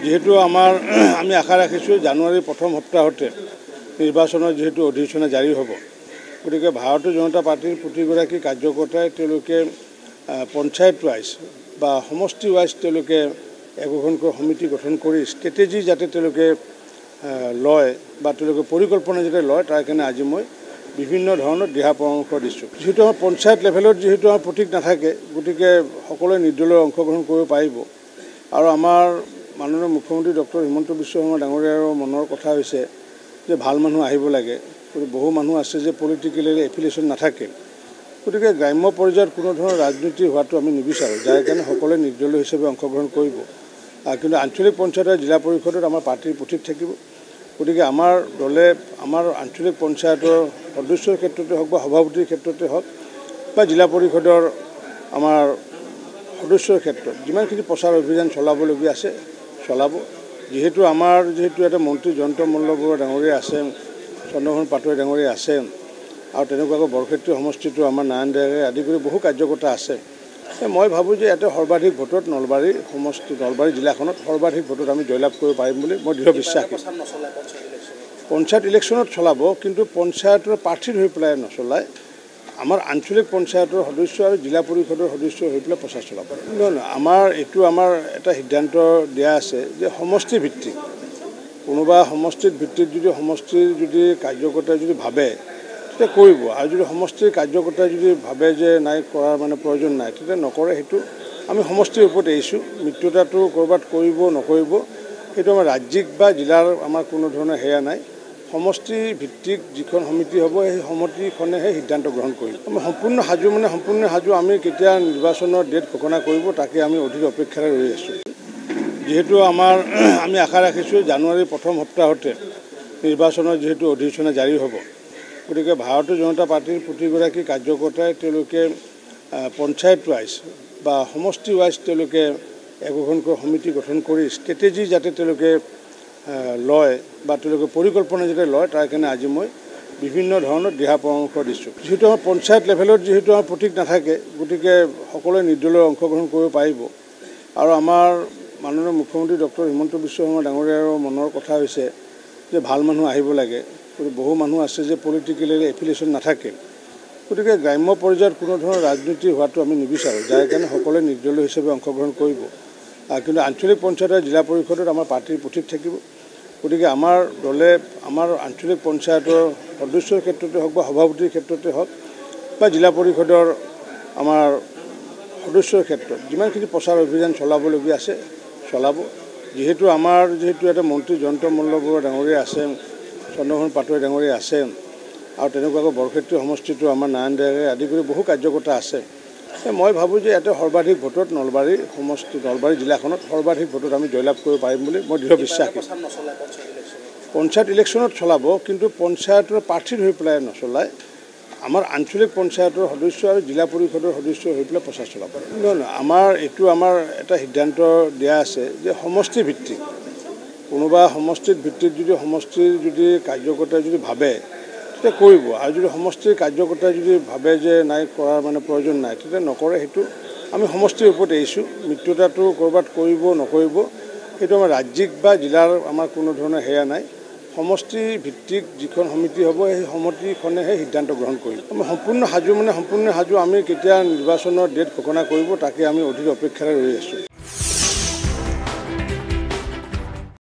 যেহেতু আমি আশা ৰাখিছোঁ জানুৱাৰীৰ প্ৰথম সপ্তাহতে নিৰ্বাচনৰ যেহেতু অধিসূচনা জাৰি হ'ব, গতিকে ভাৰতীয় জনতা পাৰ্টিৰ প্ৰতিগৰাকী কাৰ্যকৰ্তাই তেওঁলোকে পঞ্চায়ত ৱাইজ বা সমষ্টি ৱাইজ তেওঁলোকে একোখনকৈ সমিতি গঠন কৰি ষ্ট্ৰেটেজি যাতে তেওঁলোকে লয় বা তেওঁলোকে পৰিকল্পনা যাতে লয়, তাৰ কাৰণে আজি মই বিভিন্ন ধৰণৰ দিহা পৰামৰ্শ দিছোঁ। যিহেতু আমাৰ পঞ্চায়ত লেভেলত যিহেতু আমাৰ প্ৰতীক নাথাকে, গতিকে সকলোৱে নিৰ্দলীয় অংশগ্ৰহণ কৰিব পাৰিব। আৰু আমাৰ মাননীয় মুখ্যমন্ত্ৰী ডক্টৰ হিমন্ত বিশ্ব শৰ্মা ডাঙৰীয়াৰ মনৰ কথা হৈছে যে ভাল মানুহ আহিব লাগে। বহু মানুহ আছে যে পলিটিকেলি এফিলিয়েশ্যন নাথাকে, গতিকে গ্ৰাম্য পৰ্যায়ত কোনো ধৰণৰ ৰাজনীতি হোৱাটো আমি নিবিচাৰোঁ, যাৰ কাৰণে সকলোৱে নিৰ্দলীয় হিচাপে অংশগ্ৰহণ কৰিব। কিন্তু আঞ্চলিক পঞ্চায়ত আৰু জিলা পৰিষদত আমাৰ পাৰ্টিৰ প্ৰতীক থাকিব। গতিকে আমাৰ দলে আমাৰ আঞ্চলিক পঞ্চায়তৰ সদস্যৰ ক্ষেত্ৰতে হওক বা সভাপতিৰ ক্ষেত্ৰতে হওক বা জিলা পৰিষদৰ আমাৰ সদস্যৰ ক্ষেত্ৰত যিমানখিনি প্ৰচাৰ অভিযান চলাবলগীয়া আছে চলাব। যিহেতু এটা মন্ত্ৰী জয়ন্ত মল্লবৰুৱা ডাঙৰীয়া আছে, চন্দ্ৰমোহন পাটোৱাৰী ডাঙৰীয়া আছে, আৰু তেনেকুৱাকৈ বৰক্ষেত্ৰী সমষ্টিটো আমাৰ নাৰায়ণ ডেকাই আদি কৰি বহু কাৰ্যকৰ্তা আছে। মই ভাবোঁ যে ইয়াতে সৰ্বাধিক ভোটত নলবাৰী জিলাখনত সৰ্বাধিক ভোটত আমি জয়লাভ কৰিব পাৰিম বুলি মই দৃঢ় বিশ্বাস কৰোঁ। পঞ্চায়ত ইলেকশ্যনত চলাব, কিন্তু পঞ্চায়তৰ প্ৰাৰ্থী হৈ পেলাই নচলায়। আমাৰ আঞ্চলিক পঞ্চায়তৰ সদস্য আৰু জিলা পৰিষদৰ সদস্য হৈ পেলাই প্ৰচাৰ চলাব। আমাৰ এটা সিদ্ধান্ত দিয়া আছে যে সমষ্টি ভিত্তিক কোনোবা সমষ্টিৰ ভিত্তিত যদি কাৰ্যকৰ্তাই যদি ভাবে তেতিয়া কৰিব, আৰু যদি সমষ্টিৰ কাৰ্যকৰ্তাই যদি ভাবে যে নাই কৰাৰ প্ৰয়োজন নাই তেতিয়া নকৰে। সেইটো আমি সমষ্টিৰ ওপৰত এৰিছোঁ। মিত্ৰতাটো ক'ৰবাত কৰিব নকৰিব সেইটো আমাৰ ৰাজ্যিক বা জিলাৰ আমাৰ কোনো ধৰণৰ সেয়া নাই। সমষ্টি ভিত্তিক যিখন সমিতি হ'ব সেই সমিতিখনেহে সিদ্ধান্ত গ্ৰহণ কৰিব। আমি সম্পূৰ্ণ সাজু। আমি কেতিয়া নিৰ্বাচনৰ ডেট ঘোষণা কৰিব তাকে আমি অধিক অপেক্ষাৰে ৰৈ আছোঁ। যিহেতু আমি আশা ৰাখিছোঁ জানুৱাৰীৰ প্ৰথম সপ্তাহতে নিৰ্বাচনৰ যেহেতু অধিসূচনা জাৰি হ'ব, গতিকে ভাৰতীয় জনতা পাৰ্টিৰ প্ৰতিগৰাকী কাৰ্যকৰ্তাই তেওঁলোকে পঞ্চায়ত ৱাইজ বা সমষ্টি ৱাইজ তেওঁলোকে একোখনকৈ সমিতি গঠন কৰি ষ্ট্ৰেটেজি যাতে তেওঁলোকে লয় বা তেওঁলোকে পৰিকল্পনা যাতে লয়, তাৰ কাৰণে আজি মই বিভিন্ন ধৰণৰ দিহা পৰামৰ্শ দিছোঁ। যিহেতু আমাৰ পঞ্চায়ত লেভেলত যিহেতু আমাৰ প্ৰতীক নাথাকে, গতিকে সকলোৱে নিৰ্দলীয় অংশগ্ৰহণ কৰিব পাৰিব। আৰু আমাৰ মাননীয় মুখ্যমন্ত্ৰী ডক্টৰ হিমন্ত বিশ্ব শৰ্মা ডাঙৰীয়াৰ মনৰ কথা হৈছে যে ভাল মানুহ আহিব লাগে। বহু মানুহ আছে যে পলিটিকেলি এফিলিয়েশ্যন নাথাকে, গতিকে গ্ৰাম্য পৰ্যায়ত কোনো ধৰণৰ ৰাজনীতি হোৱাটো আমি নিবিচাৰোঁ, যাৰ কাৰণে সকলোৱে নিৰ্দলীয় হিচাপে অংশগ্ৰহণ কৰিব। কিন্তু আঞ্চলিক পঞ্চায়ত আৰু জিলা পৰিষদত আমাৰ পাৰ্টিৰ প্ৰতীক থাকিব। গতিকে আমাৰ দলে আমাৰ আঞ্চলিক পঞ্চায়তৰ সদস্যৰ ক্ষেত্ৰতে হওক বা সভাপতিৰ ক্ষেত্ৰতে হওক বা জিলা পৰিষদৰ আমাৰ সদস্যৰ ক্ষেত্ৰত যিমানখিনি প্ৰচাৰ অভিযান চলাবলগীয়া আছে চলাব। যিহেতু এটা মন্ত্ৰী জয়ন্ত মল্লবৰুৱা ডাঙৰীয়া আছে, চন্দ্ৰমোহন পাটোৱাৰী ডাঙৰীয়া আছে, আৰু তেনেকুৱাকৈ বৰক্ষেত্ৰী সমষ্টিটো আমাৰ নাৰায়ণ ডেকাই আদি কৰি বহু কাৰ্যকৰ্তা আছে। মই ভাবোঁ যে ইয়াতে সৰ্বাধিক ভোটত নলবাৰী জিলাখনত সৰ্বাধিক ভোটত আমি জয়লাভ কৰিব পাৰিম বুলি মই দৃঢ় বিশ্বাস কৰোঁ। পঞ্চায়ত ইলেকশ্যনত চলাব, কিন্তু পঞ্চায়তৰ প্ৰাৰ্থী হৈ পেলাই নচলায়। আমাৰ আঞ্চলিক পঞ্চায়তৰ সদস্য আৰু জিলা পৰিষদৰ সদস্য হৈ পেলাই প্ৰচাৰ চলাব। আমাৰ এটা সিদ্ধান্ত দিয়া আছে যে সমষ্টি ভিত্তিক কোনোবা সমষ্টিৰ ভিত্তিত যদি কাৰ্যকৰ্তাই যদি ভাবে তেতিয়া কৰিব, আৰু যদি সমষ্টিৰ কাৰ্যকৰ্তাই যদি ভাবে যে নাই কৰাৰ প্ৰয়োজন নাই তেতিয়া নকৰে। সেইটো আমি সমষ্টিৰ ওপৰত এৰিছোঁ। মিত্ৰতাটো ক'ৰবাত কৰিব নকৰিব সেইটো আমাৰ ৰাজ্যিক বা জিলাৰ আমাৰ কোনো ধৰণৰ সেয়া নাই। সমষ্টি ভিত্তিক যিখন সমিতি হ'ব সেই সমিতিখনেহে সিদ্ধান্ত গ্ৰহণ কৰিব। আমি সম্পূৰ্ণ সাজু। আমি কেতিয়া নিৰ্বাচনৰ ডেট ঘোষণা কৰিব তাকে আমি অধিক অপেক্ষাৰে ৰৈ আছোঁ।